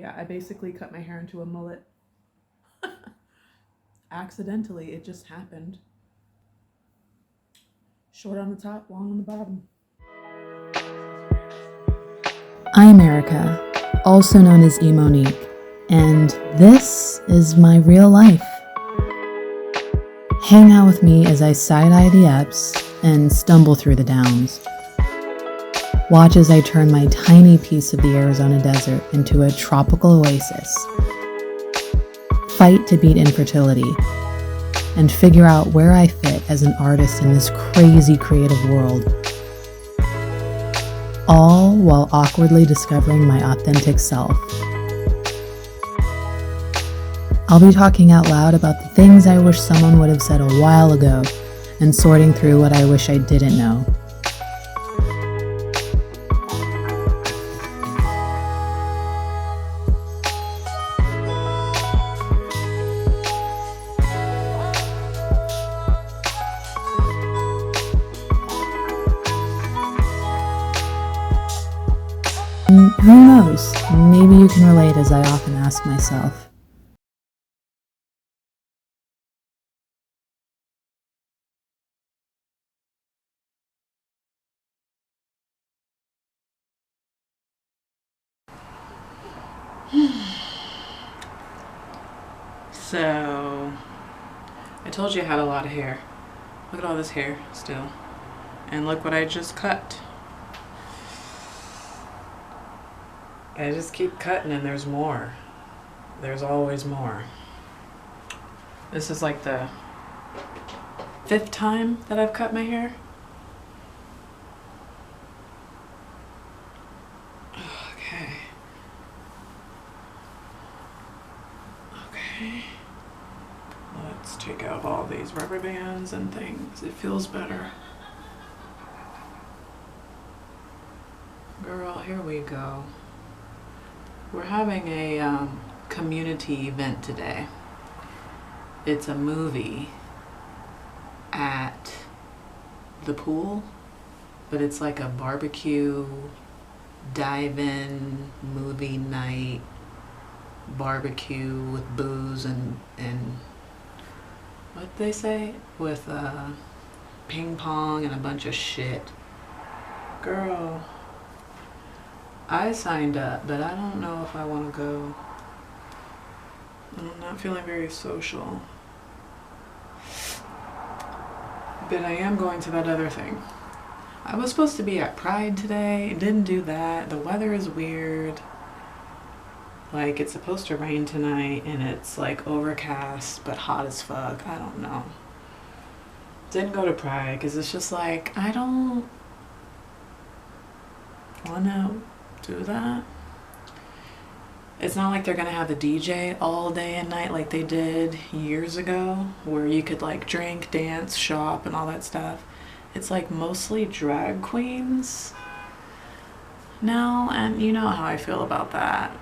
Yeah, I basically cut my hair into a mullet. Accidentally, it just happened. Short on the top, long on the bottom. I'm Erica, also known as E.MoniQue, and this is my real life. Hang out with me as I side-eye the ups and stumble through the downs. Watch as I turn my tiny piece of the Arizona desert into a tropical oasis. Fight to beat infertility and figure out where I fit as an artist in this crazy creative world. All while awkwardly discovering my authentic self. I'll be talking out loud about the things I wish someone would have said a while ago and sorting through what I wish I didn't know. Who knows? Maybe you can relate, as I often ask myself. So, I told you I had a lot of hair. Look at all this hair still. And look what I just cut. I just keep cutting and there's more. There's always more. This is like the 5th time that I've cut my hair. Okay. Okay. Let's take out all these rubber bands and things. It feels better. Girl, here we go. We're having a community event today. It's a movie at the pool, but it's like a barbecue, dive-in movie night, barbecue with booze and what they say? With ping pong and a bunch of shit. Girl, I signed up, but I don't know if I want to go. I'm not feeling very social. But I am going to that other thing. I was supposed to be at Pride today. Didn't do that. The weather is weird. Like, it's supposed to rain tonight, and it's like overcast, but hot as fuck. I don't know. Didn't go to Pride, because it's just like, I don't want to do that. It's not like they're gonna have a DJ all day and night like they did years ago, where you could like drink, dance, shop, and all that stuff. It's like mostly drag queens now, and you know how I feel about that.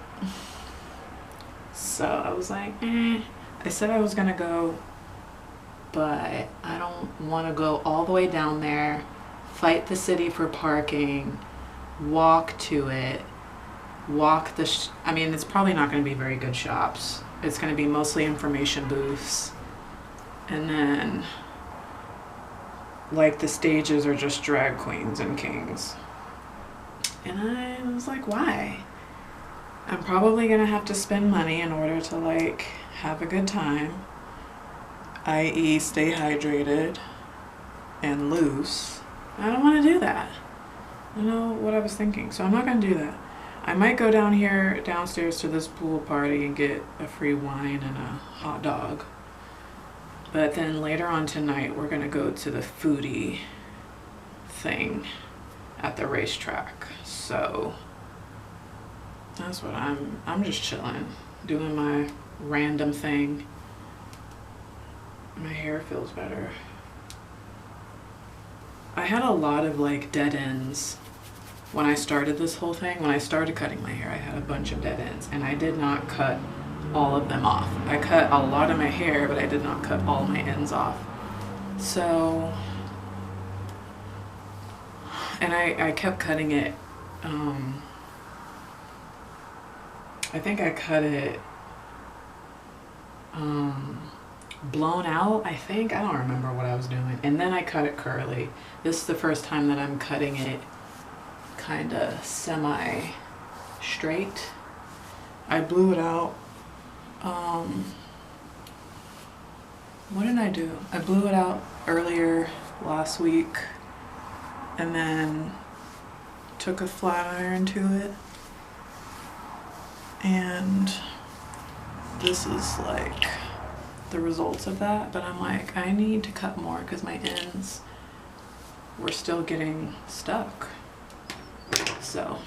So I was like, I said I was gonna go, but I don't want to go all the way down there, fight the city for parking, walk to it, walk the I mean, it's probably not going to be very good shops. It's going to be mostly information booths, and then like the stages are just drag queens and kings. And I was like, why? I'm probably going to have to spend money in order to like have a good time, i.e. stay hydrated and loose. I don't want to do that. I know what I was thinking, so I'm not going to do that. I might go downstairs to this pool party and get a free wine and a hot dog. But then later on tonight, we're going to go to the foodie thing at the racetrack. So that's what I'm just chilling, doing my random thing. My hair feels better. I had a lot of like dead ends when I started this whole thing. When I started cutting my hair, I had a bunch of dead ends, and I did not cut all of them off. I cut a lot of my hair, but I did not cut all my ends off. So, and I kept cutting it I think I cut it blown out, I think. I don't remember what I was doing. And then I cut it curly. This is the first time that I'm cutting it kind of semi straight. I blew it out. What did I do? I blew it out earlier last week and then took a flat iron to it. And this is like the results of that. But I'm like, I need to cut more because my ends were still getting stuck. So.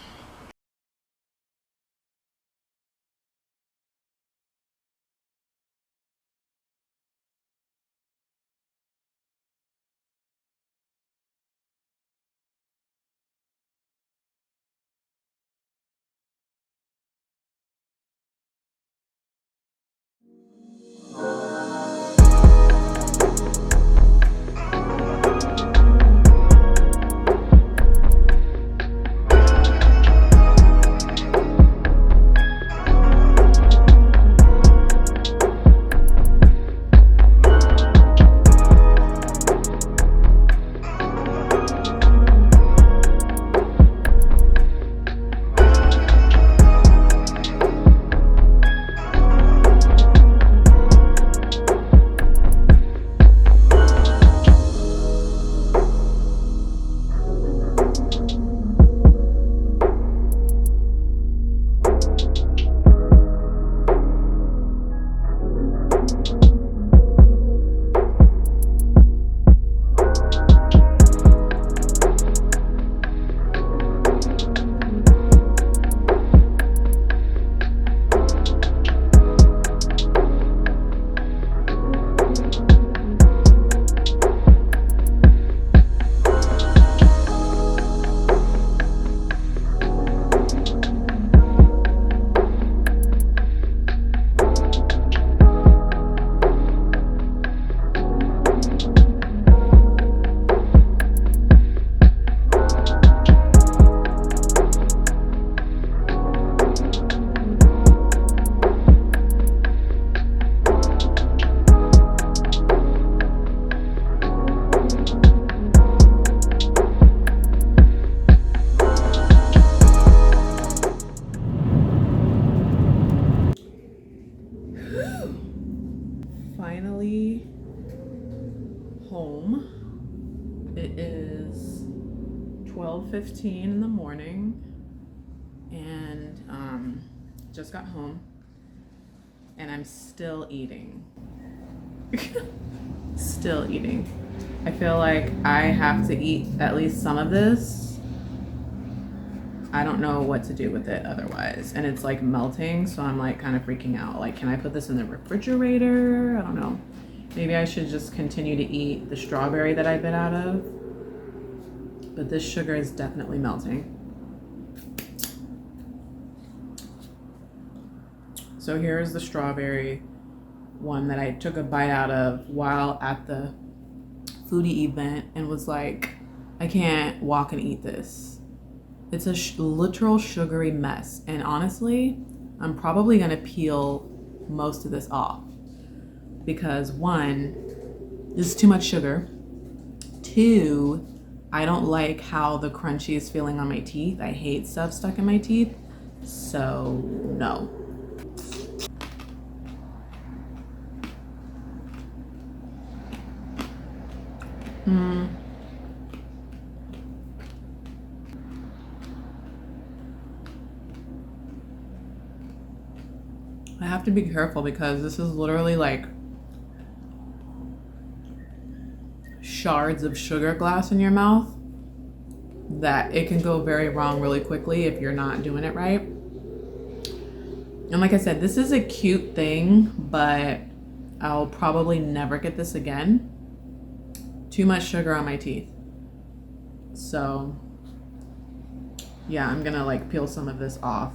Finally home. It is 12:15 in the morning and just got home and I'm still eating. Still eating. I feel like I have to eat at least some of this. I don't know what to do with it otherwise. And it's like melting, so I'm like kind of freaking out. Like, can I put this in the refrigerator? I don't know. Maybe I should just continue to eat the strawberry that I bit out of. But this sugar is definitely melting. So here's the strawberry one that I took a bite out of while at the foodie event and was like, I can't walk and eat this. It's a literal sugary mess. And honestly, I'm probably gonna peel most of this off because one, this is too much sugar. Two, I don't like how the crunchy is feeling on my teeth. I hate stuff stuck in my teeth. So no. I have to be careful because this is literally like shards of sugar glass in your mouth that it can go very wrong really quickly if you're not doing it right. And like I said, this is a cute thing, but I'll probably never get this again. Too much sugar on my teeth. So yeah, I'm gonna like peel some of this off.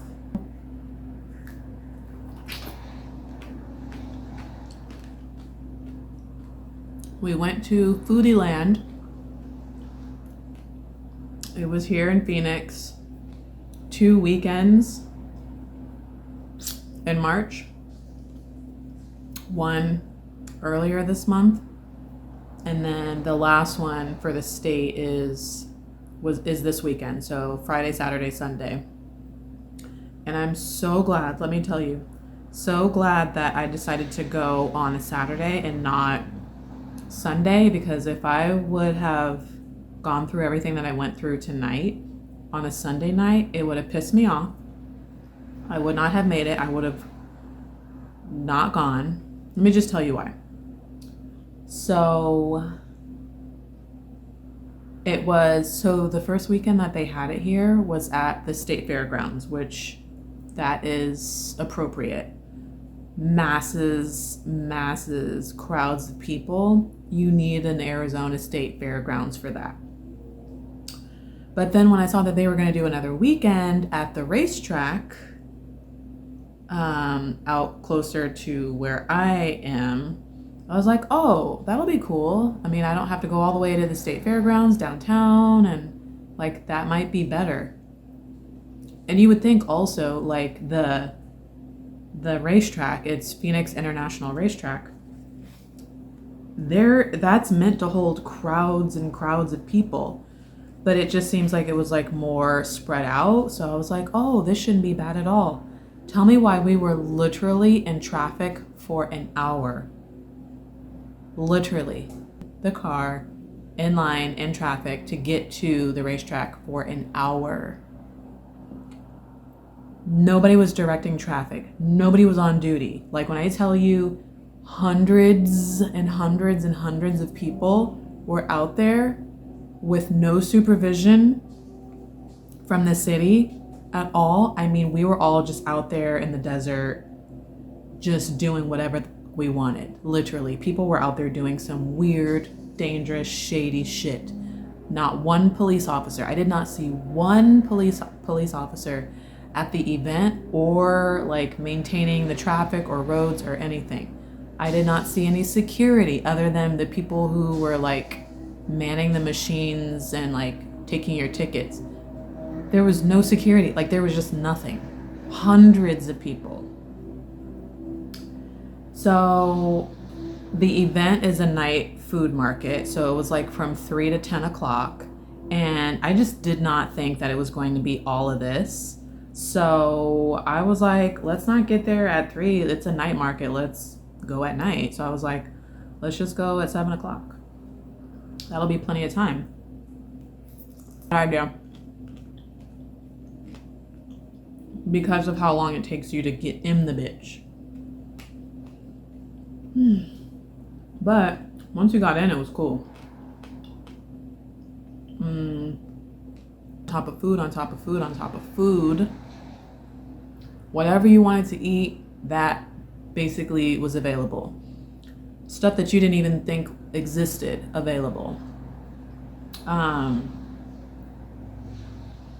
We went to Foodieland. It was here in Phoenix. 2 weekends in March, one earlier this month, and then the last one for the state is this weekend, so Friday, Saturday, Sunday. And I'm so glad, let me tell you, so glad that I decided to go on a Saturday and not Sunday, because if I would have gone through everything that I went through tonight on a Sunday night, it would have pissed me off. I would not have made it. I would have not gone. Let me just tell you why. So the first weekend that they had it here was at the state fairgrounds, which that is appropriate. Masses, crowds of people. You need an Arizona State Fairgrounds for that. But then when I saw that they were going to do another weekend at the racetrack, out closer to where I am, I was like, oh, that'll be cool. I mean, I don't have to go all the way to the state fairgrounds downtown, and like that might be better. And you would think also, like the racetrack, it's Phoenix International Racetrack, that's meant to hold crowds and crowds of people, but it just seems like it was like more spread out. So I was like, oh, this shouldn't be bad at all. Tell me why we were literally in traffic for an hour. Literally, the car in line in traffic to get to the racetrack for an hour. Nobody was directing traffic. Nobody was on duty. Like when I tell you hundreds and hundreds and hundreds of people were out there with no supervision from the city at all. I mean, we were all just out there in the desert, just doing whatever we wanted. Literally, people were out there doing some weird, dangerous, shady shit. Not one police officer. I did not see one police officer at the event or like maintaining the traffic or roads or anything. I did not see any security other than the people who were like manning the machines and like taking your tickets. There was no security. Like there was just nothing. Hundreds of people. So the event is a night food market. So it was like from 3 to 10 o'clock. And I just did not think that it was going to be all of this. So I was like, let's not get there at 3. It's a night market. Let's go at night. So I was like, let's just go at 7 o'clock. That'll be plenty of time. Good idea. Because of how long it takes you to get in the bitch. But once we got in, it was cool. Top of food on top of food on top of food. Whatever you wanted to eat, that basically was available. Stuff that you didn't even think existed, available.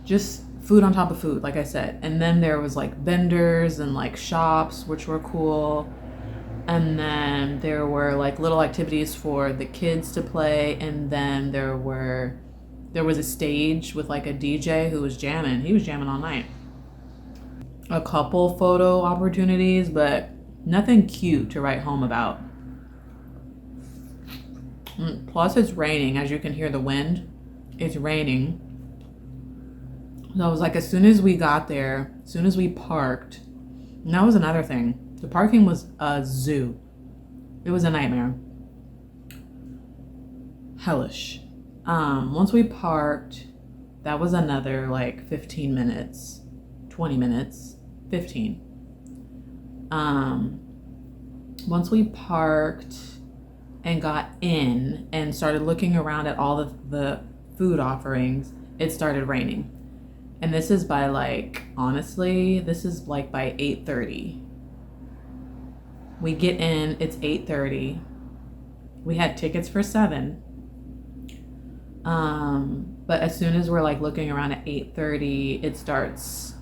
Just food on top of food, like I said. And then there was like vendors and like shops, which were cool. And then there were like little activities for the kids to play. And then there was a stage with like a DJ who was jamming. He was jamming all night. A couple photo opportunities, but nothing cute to write home about. Plus it's raining, as you can hear the wind. It's raining. So I was like, as soon as we got there, as soon as we parked, and that was another thing. The parking was a zoo. It was a nightmare. Hellish. Once we parked, that was another like 15 minutes, 20 minutes, 15. Once we parked and got in and started looking around at all the food offerings, it started raining. And this is by like, honestly, this is like by 8:30. We get in, it's 8:30. We had tickets for 7. But as soon as we're like looking around at 8:30, it starts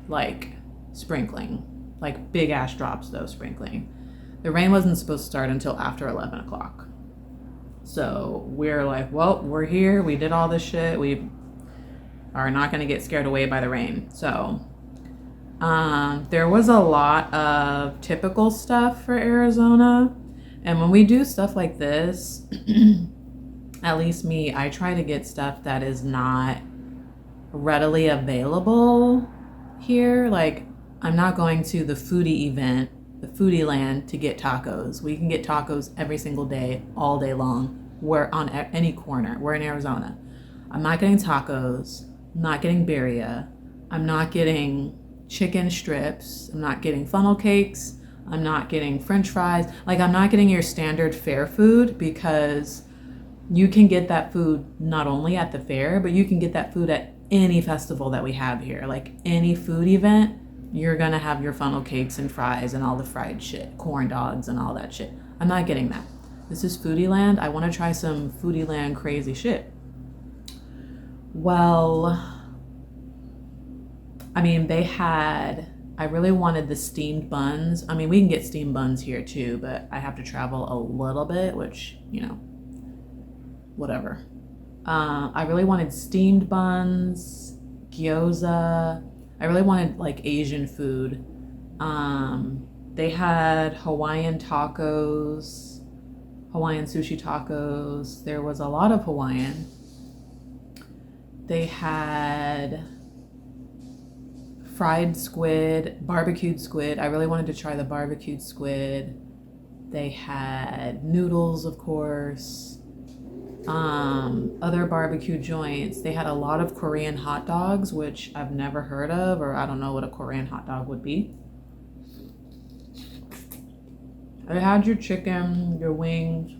like sprinkling, like big ass drops though, sprinkling. The rain wasn't supposed to start until after 11 o'clock. So we're like, well, we're here. We did all this shit. We are not going to get scared away by the rain. So There was a lot of typical stuff for Arizona. And when we do stuff like this, at least me, I try to get stuff that is not readily available here. Like, I'm not going to the foodie event, the Foodieland, to get tacos. We can get tacos every single day, all day long. We're on any corner. We're in Arizona. I'm not getting tacos. I'm not getting birria. I'm not getting chicken strips. I'm not getting funnel cakes. I'm not getting french fries. Like, I'm not getting your standard fair food, because you can get that food not only at the fair, but you can get that food at any festival that we have here. Like, any food event, you're gonna have your funnel cakes and fries and all the fried shit, corn dogs and all that shit. I'm not getting that. This is Foodieland. I want to try some Foodieland crazy shit. Well, I mean, I really wanted the steamed buns. I mean, we can get steamed buns here too, but I have to travel a little bit, which, whatever. I really wanted steamed buns, gyoza. I really wanted like Asian food. They had Hawaiian tacos, Hawaiian sushi tacos. There was a lot of Hawaiian. They had fried squid, barbecued squid. I really wanted to try the barbecued squid. They had noodles, of course. Other barbecue joints. They had a lot of Korean hot dogs, which I've never heard of, or I don't know what a Korean hot dog would be. They had your chicken, your wings,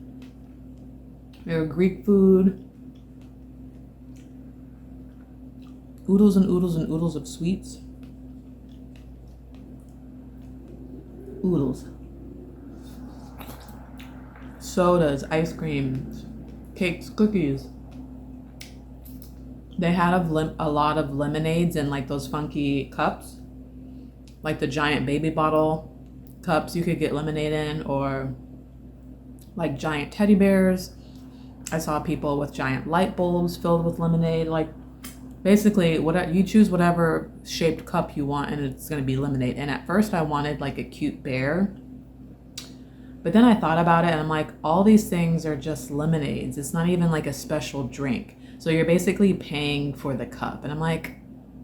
your Greek food, oodles and oodles and oodles of sweets. Oodles. Sodas, ice creams, cakes, cookies. They had a lot of lemonades in like those funky cups, like the giant baby bottle cups you could get lemonade in, or like giant teddy bears. I saw people with giant light bulbs filled with lemonade. Like, basically, you choose whatever shaped cup you want, and it's going to be lemonade. And at first I wanted like a cute bear, but then I thought about it, and I'm like, all these things are just lemonades. It's not even like a special drink. So you're basically paying for the cup. And I'm like,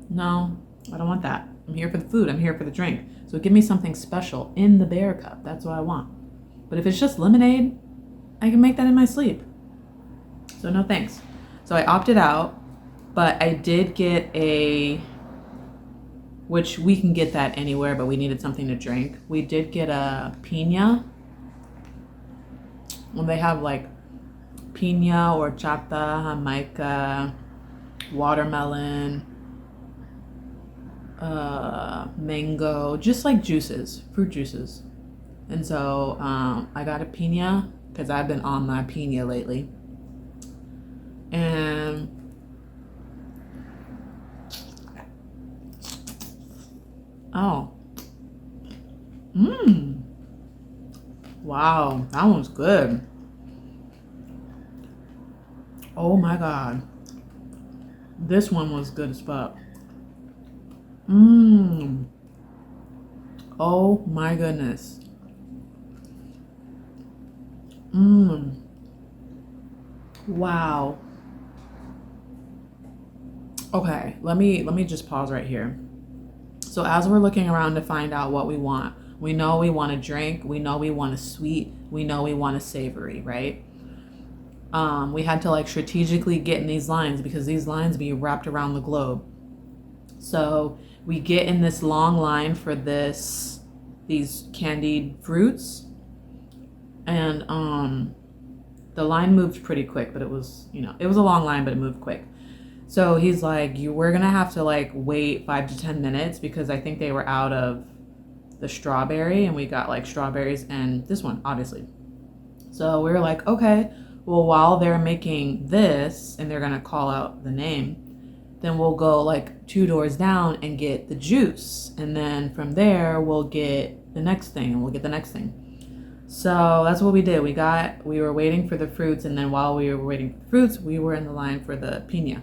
no, I don't want that. I'm here for the food. I'm here for the drink. So give me something special in the bear cup. That's what I want. But if it's just lemonade, I can make that in my sleep. So no thanks. So I opted out, but I did get which we can get that anywhere, but we needed something to drink. We did get a piña. Well, they have like piña, horchata, jamaica, watermelon, mango, just like juices, fruit juices. And so I got a piña because I've been on my piña lately. And wow, that one's good. Oh my God. This one was good as fuck. Oh my goodness. Wow. Okay, let me just pause right here. So as we're looking around to find out what we want, we know we want a drink, we know we want a sweet, we know we want a savory, right? We had to like strategically get in these lines because these lines be wrapped around the globe. So we get in this long line for these candied fruits, and the line moved pretty quick, but it was a long line, but it moved quick. So he's like, we're gonna have to like wait 5 to 10 minutes because I think they were out of the strawberry, and we got like strawberries and this one, obviously. So we were like, okay, well, while they're making this and they're gonna call out the name, then we'll go like 2 doors down and get the juice. And then from there, we'll get the next thing and we'll get the next thing. So that's what we did. We were waiting for the fruits. And then while we were waiting for the fruits, we were in the line for the piña.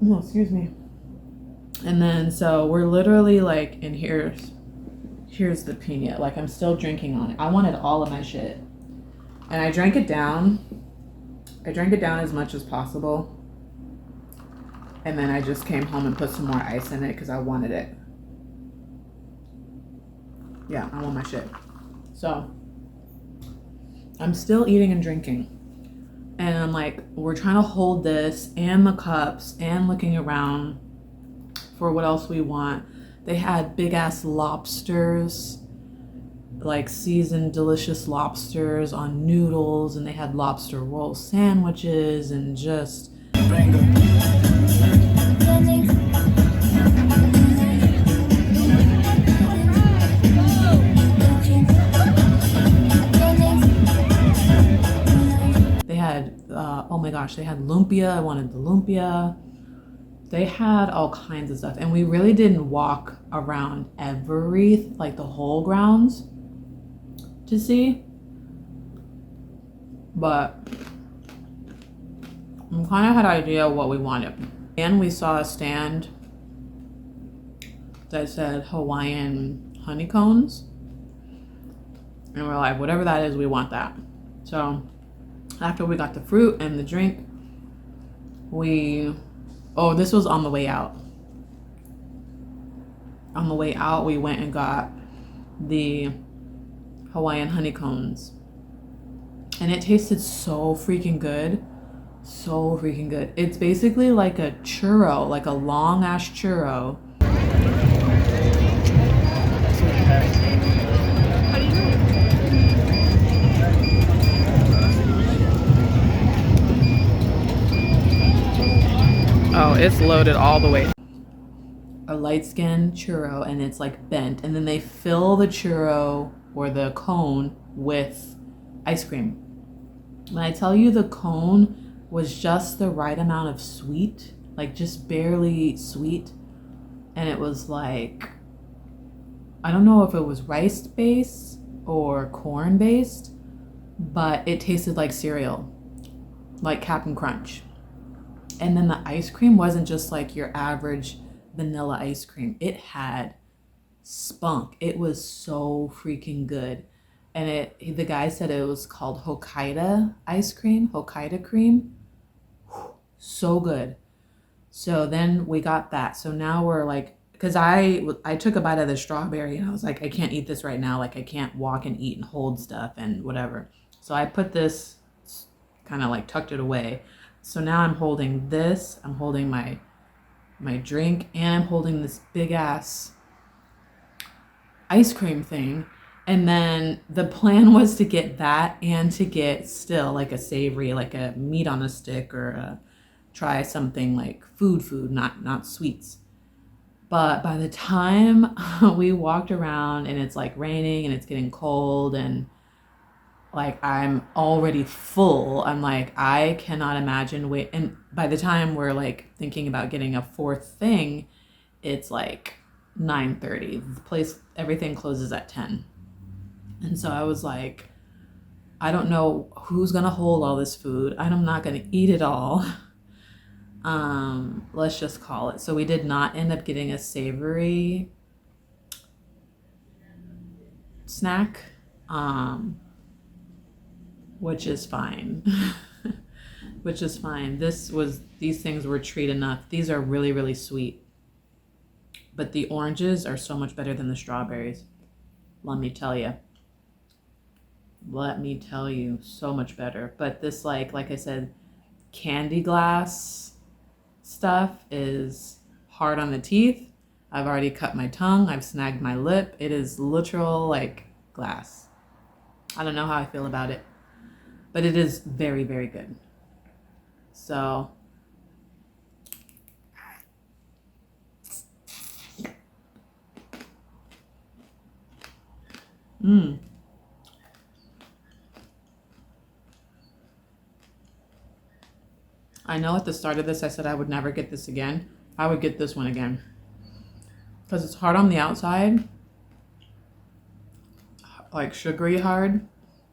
Oh, excuse me. And then so we're literally like, and here's the pina. Like I'm still drinking on it. I wanted all of my shit. And I drank it down. I drank it down as much as possible. And then I just came home and put some more ice in it because I wanted it. Yeah, I want my shit. So I'm still eating and drinking. And I'm like, we're trying to hold this and the cups and looking around for what else we want. They had big ass lobsters, like seasoned delicious lobsters on noodles, and they had lobster roll sandwiches and just they had oh my gosh, they had lumpia. I wanted the lumpia. They had all kinds of stuff, and we really didn't walk around like the whole grounds to see, but we kind of had an idea of what we wanted. And we saw a stand that said Hawaiian honeycombs, and we're like, whatever that is, we want that. So after we got the fruit and the drink, this was on the way out. On the way out, we went and got the Hawaiian honeycombs, and it tasted so freaking good. So freaking good. It's basically like a churro, like a long ass churro. Oh, it's loaded all the way. A light skinned churro, and it's like bent, and then they fill the churro or the cone with ice cream. When I tell you the cone was just the right amount of sweet, like just barely sweet, and it was like, I don't know if it was rice based or corn based, but it tasted like cereal, like Captain Crunch. And then the ice cream wasn't just like your average vanilla ice cream. It had spunk. It was so freaking good. And the guy said it was called Hokkaido ice cream, Hokkaido cream. So good. So then we got that. So now we're like, because I took a bite of the strawberry and I was like, I can't eat this right now. Like I can't walk and eat and hold stuff and whatever. So I put this, kind of like tucked it away. So now I'm holding this, I'm holding my drink, and I'm holding this big ass ice cream thing. And then the plan was to get that and to get still like a savory, like a meat on a stick, or try something like food, not sweets. But by the time we walked around and it's like raining and it's getting cold and like I'm already full, I'm like, I cannot imagine wait. And by the time we're like thinking about getting a fourth thing, it's like 9:30. The place, everything closes at 10. And so I was like, I don't know who's gonna hold all this food. I'm not gonna eat it all. Let's just call it. So we did not end up getting a savory snack, which is fine. Which is fine. These things were treat enough. These are really, really sweet. But the oranges are so much better than the strawberries. Let me tell you. So much better. But this, like I said, candy glass stuff is hard on the teeth. I've already cut my tongue. I've snagged my lip. It is literal like glass. I don't know how I feel about it, but it is very, very good. So I know at the start of this I said I would never get this again. I would get this one again because it's hard on the outside, like sugary hard,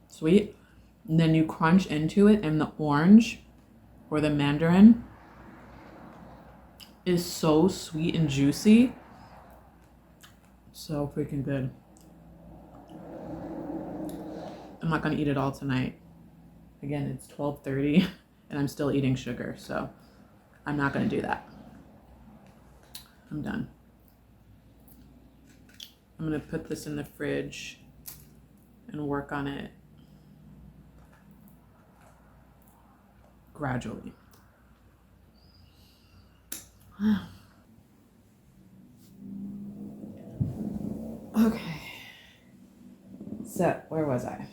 sweet, and then you crunch into it, and the orange or the mandarin is so sweet and juicy. So freaking good. I'm not gonna eat it all tonight. Again, it's 12:30 and I'm still eating sugar, so I'm not gonna do that. I'm done. I'm gonna put this in the fridge and work on it gradually. Okay. So, where was I?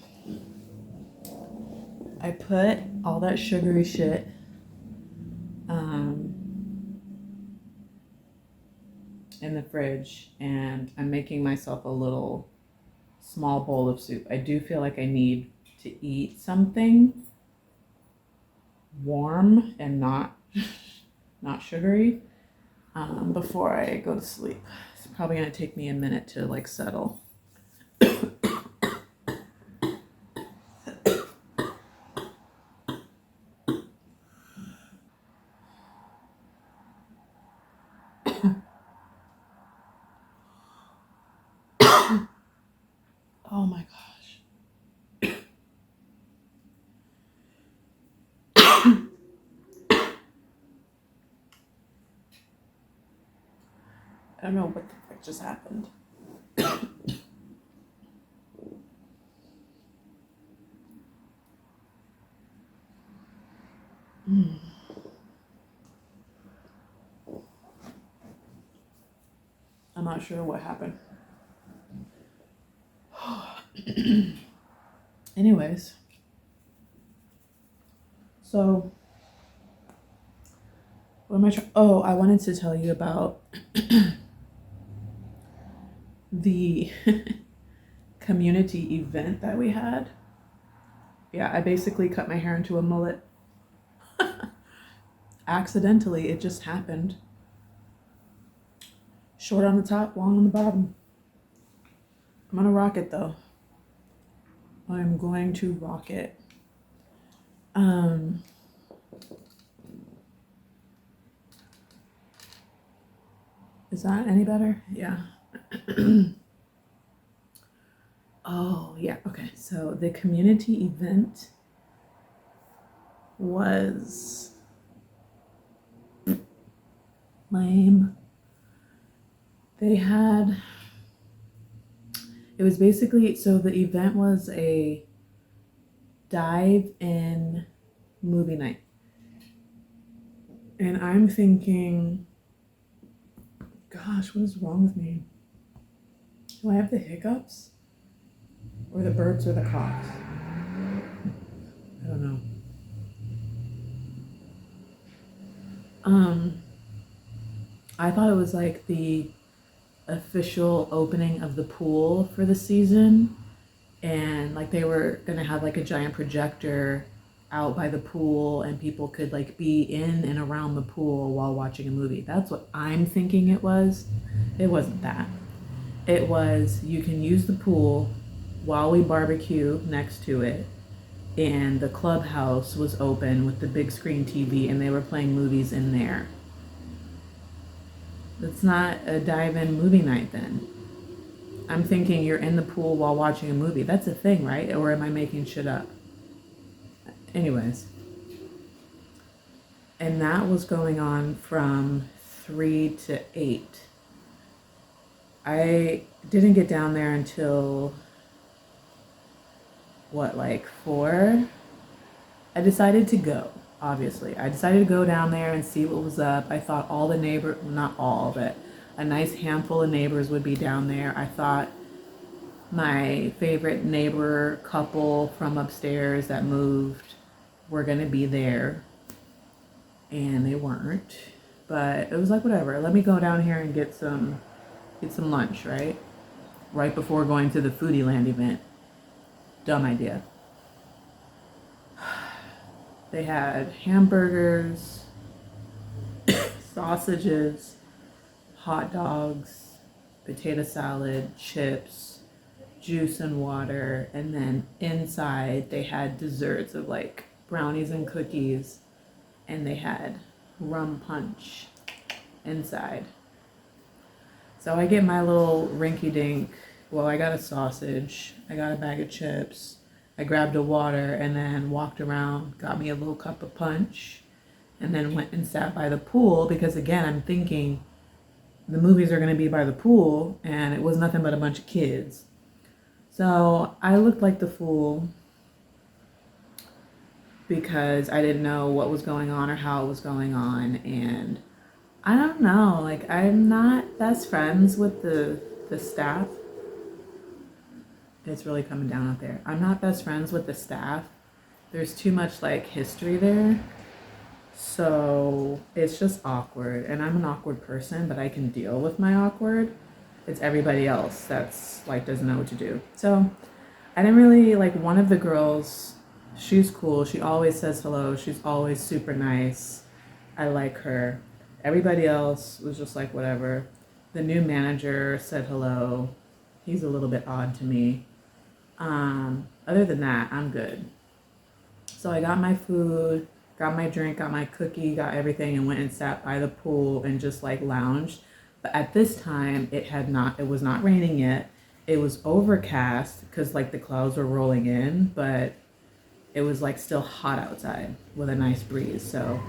I put all that sugary shit in the fridge, and I'm making myself a little small bowl of soup. I do feel like I need to eat something warm and not sugary before I go to sleep. It's probably gonna take me a minute to like settle. Oh my gosh. I don't know what the frick just happened. I'm not sure what happened. Anyways, so what am I trying? Oh, I wanted to tell you about the community event that we had. Yeah, I basically cut my hair into a mullet. Accidentally, it just happened. Short on the top, long on the bottom. I'm gonna rock it though. I'm going to rock it. Is that any better? Yeah. Oh, yeah. Okay. So the community event was lame. It was basically, so the event was a dive-in movie night. And I'm thinking, gosh, what is wrong with me? Do I have the hiccups? Or the burps or the coughs? I don't know. I thought it was like the official opening of the pool for the season, and like they were gonna have like a giant projector out by the pool and people could like be in and around the pool while watching a movie. That's what I'm thinking it was. It wasn't that. It was you can use the pool while we barbecue next to it, and the clubhouse was open with the big screen TV and they were playing movies in there. It's not a dive-in movie night then. I'm thinking you're in the pool while watching a movie. That's a thing, right? Or am I making shit up? Anyways. And that was going on from 3 to 8. I didn't get down there until, 4? I decided to go. Obviously, I decided to go down there and see what was up. I thought all the neighbors, not all, but a nice handful of neighbors would be down there. I thought my favorite neighbor couple from upstairs that moved were gonna be there, and they weren't. But it was like, whatever. Let me go down here and get some lunch, right? Right before going to the Foodieland event. Dumb idea. They had hamburgers, sausages, hot dogs, potato salad, chips, juice and water, and then inside they had desserts of like brownies and cookies, and they had rum punch. inside. So I get my little rinky dink. Well, I got a sausage, I got a bag of chips, I grabbed a water, and then walked around, got me a little cup of punch, and then went and sat by the pool because, again, I'm thinking the movies are going to be by the pool, and it was nothing but a bunch of kids. So I looked like the fool because I didn't know what was going on or how it was going on, and I don't know, like, I'm not best friends with the staff. It's really coming down out there. I'm not best friends with the staff. There's too much, like, history there. So it's just awkward. And I'm an awkward person, but I can deal with my awkward. It's everybody else that's, like, doesn't know what to do. So I didn't really, like, one of the girls, she's cool. She always says hello. She's always super nice. I like her. Everybody else was just like, whatever. The new manager said hello. He's a little bit odd to me. Other than that, I'm good. So I got my food, got my drink, got my cookie, got everything, and went and sat by the pool and just like lounged. But at this time, it was not raining yet. It was overcast because like the clouds were rolling in, but it was like still hot outside with a nice breeze. So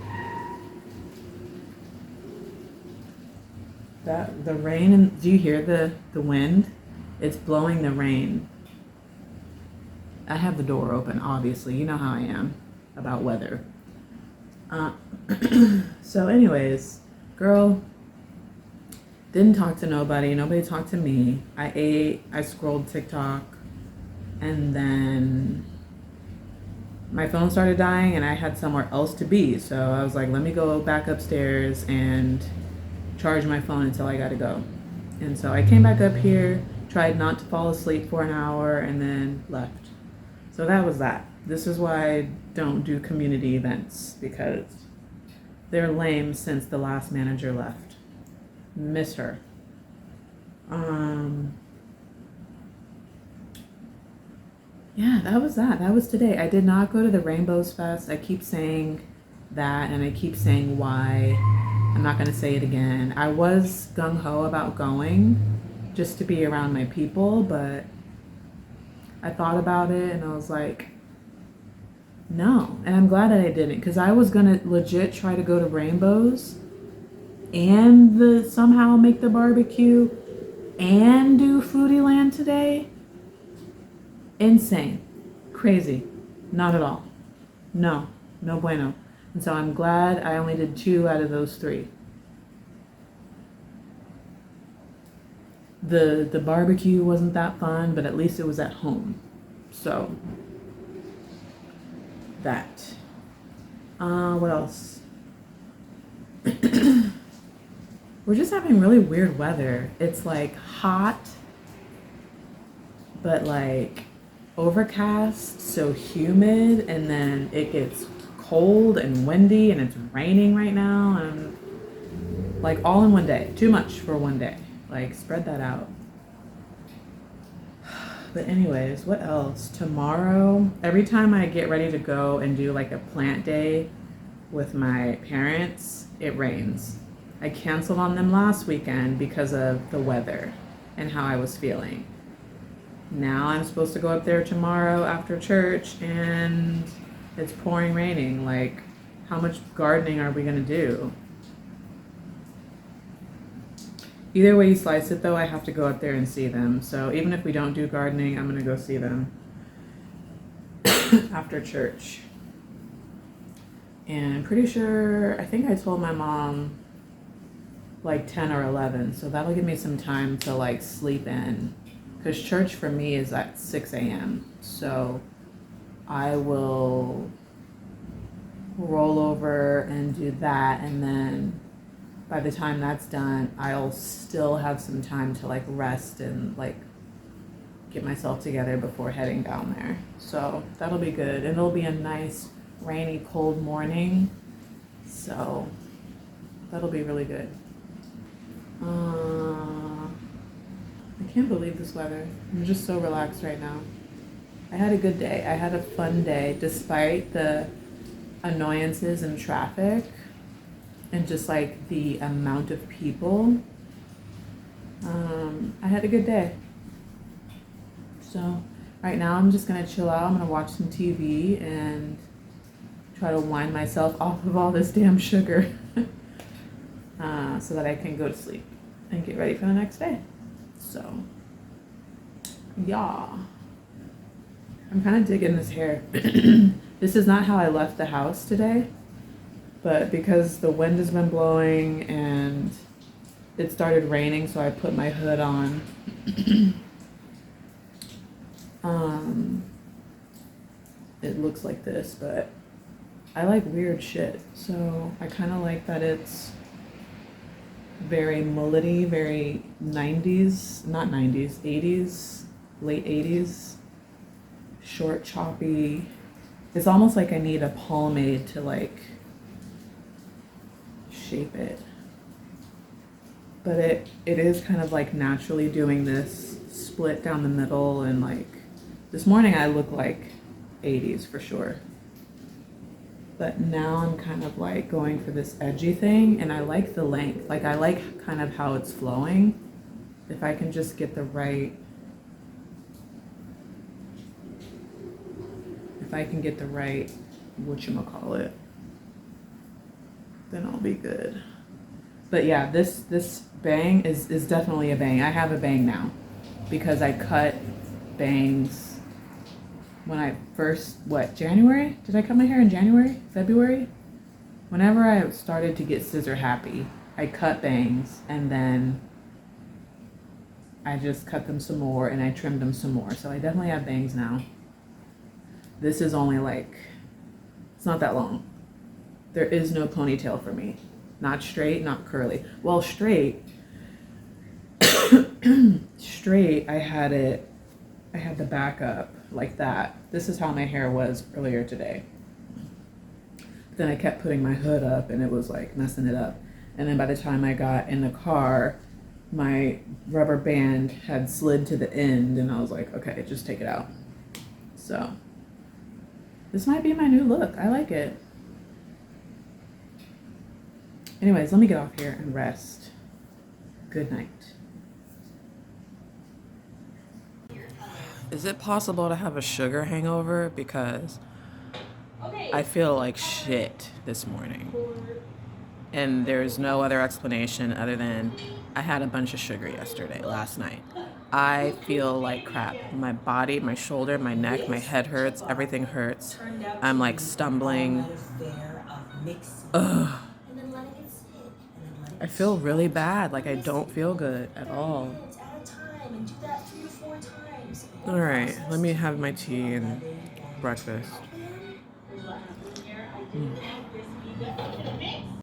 the rain, and do you hear the wind? It's blowing the rain. I have the door open, obviously. You know how I am about weather. So anyways, girl, didn't talk to nobody. Nobody talked to me. I ate, I scrolled TikTok, and then my phone started dying and I had somewhere else to be. So I was like, let me go back upstairs and charge my phone until I gotta go. And so I came back up here, tried not to fall asleep for an hour, and then left. So that was that. This is why I don't do community events, because they're lame since the last manager left. Miss her. Yeah, that was that. That was today. I did not go to the Rainbows Fest. I keep saying that, and I keep saying why. I'm not going to say it again. I was gung-ho about going just to be around my people, but I thought about it and I was like, no. And I'm glad that I didn't, because I was going to legit try to go to Rainbows and somehow make the barbecue and do Foodieland today. Insane. Crazy. Not at all. No bueno. And so I'm glad I only did 2 out of those 3. The barbecue wasn't that fun, but at least it was at home. So that. What else? We're just having really weird weather. It's like hot, but like overcast, so humid, and then it gets cold and windy, and it's raining right now, and like all in one day. Too much for one day. Like, spread that out. But anyways, what else? Tomorrow, every time I get ready to go and do like a plant day with my parents, it rains. I canceled on them last weekend because of the weather and how I was feeling. Now I'm supposed to go up there tomorrow after church and it's pouring raining. Like, how much gardening are we gonna do? Either way you slice it though, I have to go up there and see them. So even if we don't do gardening, I'm gonna go see them after church. And I'm pretty sure, I think I told my mom like 10 or 11. So that'll give me some time to like sleep in. Because church for me is at 6 a.m. So I will roll over and do that, and then by the time that's done, I'll still have some time to like rest and like get myself together before heading down there. So that'll be good. And it'll be a nice rainy, cold morning. So that'll be really good. I can't believe this weather. I'm just so relaxed right now. I had a good day. I had a fun day despite the annoyances and traffic. and just like the amount of people, I had a good day. So right now I'm just gonna chill out. I'm gonna watch some TV and try to wind myself off of all this damn sugar so that I can go to sleep and get ready for the next day. So yeah, I'm kind of digging this hair. This is not how I left the house today, but because the wind has been blowing and it started raining, so I put my hood on. It looks like this, but I like weird shit, so I kind of like that it's very mullety, very 90s, not 90s, 80s, late 80s, short, choppy. It's almost like I need a pomade to like shape it. But it is kind of like naturally doing this split down the middle, and like this morning I look like 80s for sure. But now I'm kind of like going for this edgy thing, and I like the length. Like I like kind of how it's flowing. If I can just get the right, whatchamacallit, then I'll be good. But yeah, this bang is definitely a bang. I have a bang now because I cut bangs when I first, January? Did I cut my hair in January? February? Whenever I started to get scissor happy, I cut bangs and then I just cut them some more and I trimmed them some more. So I definitely have bangs now. This is only like, it's not that long. There is no ponytail for me. Not straight, not curly. Well, straight, straight, I had the back up like that. This is how my hair was earlier today. Then I kept putting my hood up and it was like messing it up. And then by the time I got in the car, my rubber band had slid to the end and I was like, okay, just take it out. So this might be my new look. I like it. Anyways, let me get off here and rest. Good night. Is it possible to have a sugar hangover? Because I feel like shit this morning. And there's no other explanation other than I had a bunch of sugar last night. I feel like crap. My body, my shoulder, my neck, my head hurts. Everything hurts. I'm like stumbling. Ugh. I feel really bad. Like I don't feel good at all. All right, let me have my tea and breakfast.